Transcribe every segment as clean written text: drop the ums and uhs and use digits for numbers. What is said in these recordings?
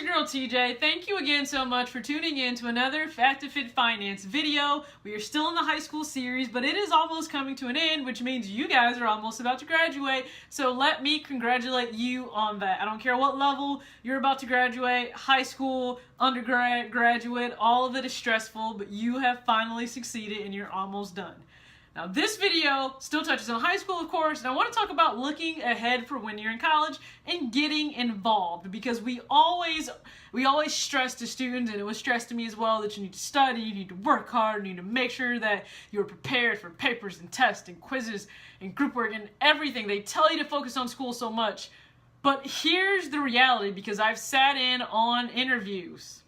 your girl TJ. Thank you again so much for tuning in to another Fat2Fit Finance video. We are still in the high school series, but it is almost coming to an end, which means you guys are almost about to graduate. So let me congratulate you on that. I don't care what level you're about to graduate, high school, undergrad, graduate, all of it is stressful, but you have finally succeeded and you're almost done. Now this video still touches on high school, of course, and I want to talk about looking ahead for when you're in college and getting involved, because we always stress to students, and it was stressed to me as well, that you need to study, you need to work hard, you need to make sure that you're prepared for papers and tests and quizzes and group work and everything. They tell you to focus on school so much, but here's the reality, because I've sat in on interviews.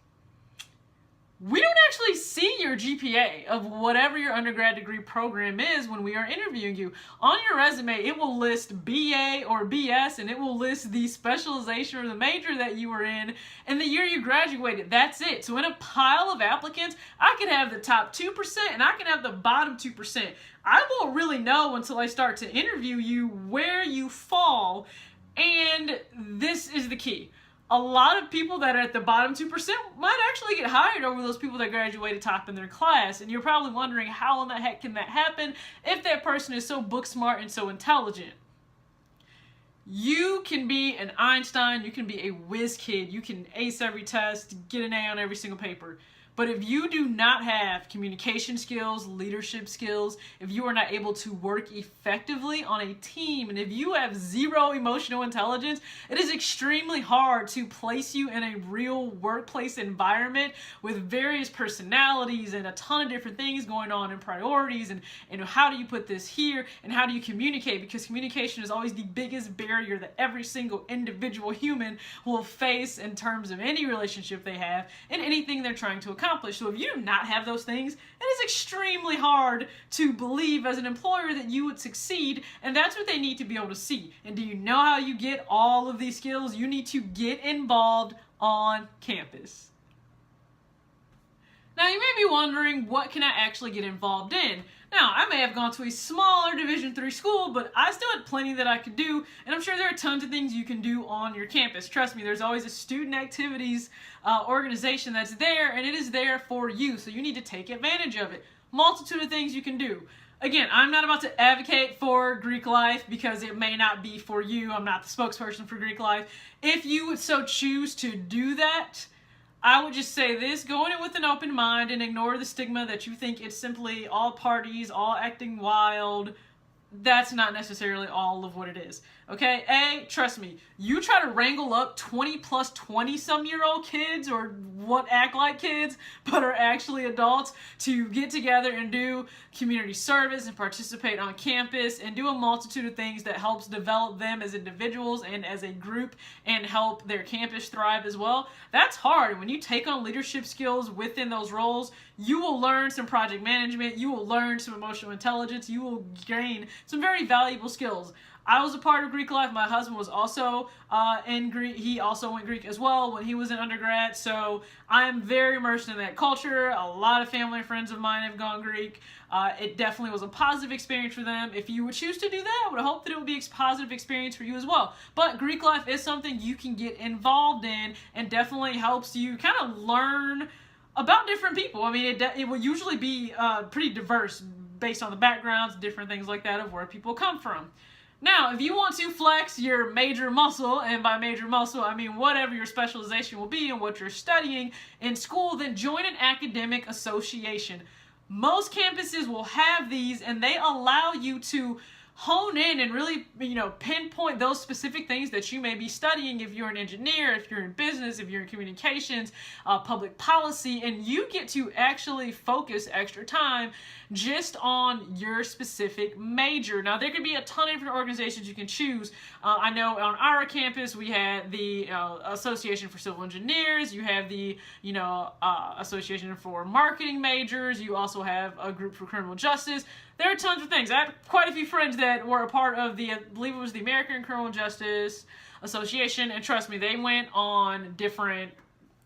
We don't actually see your GPA of whatever your undergrad degree program is when we are interviewing you. On your resume, it will list BA or BS, and it will list the specialization or the major that you were in and the year you graduated. That's it. So in a pile of applicants, I can have the top 2% and I can have the bottom 2%. I won't really know until I start to interview you where you fall, and this is the key. A lot of people that are at the bottom 2% might actually get hired over those people that graduated top in their class. And you're probably wondering, how in the heck can that happen if that person is so book smart and so intelligent? You can be an Einstein, you can be a whiz kid, you can ace every test, get an A on every single paper. But if you do not have communication skills, leadership skills, if you are not able to work effectively on a team, and if you have zero emotional intelligence, it is extremely hard to place you in a real workplace environment with various personalities and a ton of different things going on and priorities, and how do you put this here and how do you communicate, because communication is always the biggest barrier that every single individual human will face in terms of any relationship they have and anything they're trying to accomplish. So if you do not have those things, it is extremely hard to believe as an employer that you would succeed, and that's what they need to be able to see. And do you know how you get all of these skills? You need to get involved on campus. Now you may be wondering, what can I actually get involved in? Now, I may have gone to a smaller Division III school, but I still had plenty that I could do, and I'm sure there are tons of things you can do on your campus. Trust me, there's always a student activities organization that's there, and it is there for you, so you need to take advantage of it. Multitude of things you can do. Again, I'm not about to advocate for Greek life because it may not be for you. I'm not the spokesperson for Greek life. If you would so choose to do that, I would just say this: go in it with an open mind and ignore the stigma that you think it's simply all parties, all acting wild. That's not necessarily all of what it is. Okay? Trust me, you try to wrangle up 20 plus 20-some-year-old kids, or what act like kids but are actually adults, to get together and do community service and participate on campus and do a multitude of things that helps develop them as individuals and as a group and help their campus thrive as well. That's hard. When you take on leadership skills within those roles, you will learn some project management, you will learn some emotional intelligence, you will gain some very valuable skills. I was a part of Greek life. My husband was also in Greek. He also went Greek as well when he was in undergrad. So I am very immersed in that culture. A lot of family and friends of mine have gone Greek. It definitely was a positive experience for them. If you would choose to do that, I would hope that it would be a positive experience for you as well. But Greek life is something you can get involved in, and definitely helps you kind of learn about different people. I mean, it will usually be pretty diverse based on the backgrounds, different things like that of where people come from. Now, if you want to flex your major muscle, and by major muscle, I mean whatever your specialization will be and what you're studying in school, then join an academic association. Most campuses will have these, and they allow you to hone in and really, pinpoint those specific things that you may be studying if you're an engineer, if you're in business, if you're in communications, public policy, and you get to actually focus extra time just on your specific major. Now, there could be a ton of different organizations you can choose. I know on our campus we had the Association for Civil Engineers, you have the Association for Marketing Majors, you also have a group for criminal justice. There are tons of things. I had quite a few friends that were a part of I believe it was the American Criminal Justice Association, and trust me, they went on different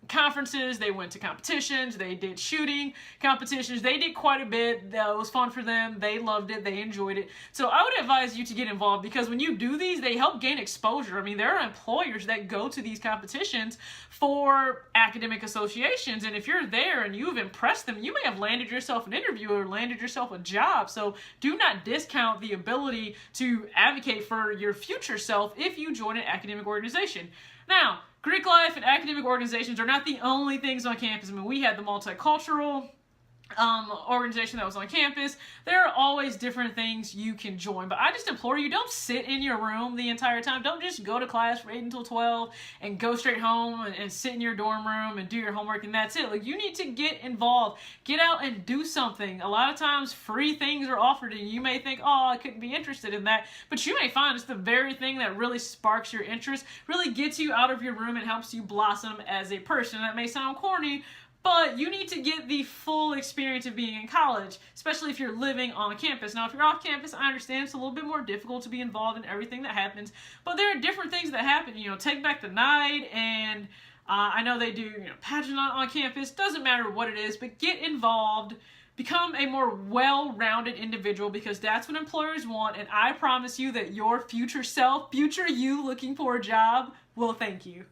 conferences, they went to competitions, they did shooting competitions, they did quite a bit. That was fun for them, they loved it, they enjoyed it. So I would advise you to get involved, because when you do these, they help gain exposure. I mean, there are employers that go to these competitions for academic associations, and if you're there and you've impressed them, you may have landed yourself an interview or landed yourself a job. So do not discount the ability to advocate for your future self if you join an academic organization. Now, Greek life and academic organizations are not the only things on campus. I mean, we had the multicultural organization that was on campus. There are always different things you can join, but I just implore you, don't sit in your room the entire time. Don't just go to class from 8 until 12 and go straight home and sit in your dorm room and do your homework and that's it. Like, you need to get involved. Get out and do something. A lot of times free things are offered and you may think, oh, I couldn't be interested in that, but you may find it's the very thing that really sparks your interest, really gets you out of your room and helps you blossom as a person. That may sound corny, but you need to get the full experience of being in college, especially if you're living on campus. Now, if you're off campus, I understand it's a little bit more difficult to be involved in everything that happens, but there are different things that happen. You know, Take Back the Night, and I know they do, pageant on campus. Doesn't matter what it is, but get involved. Become a more well-rounded individual, because that's what employers want, and I promise you that your future self, future you looking for a job, will thank you.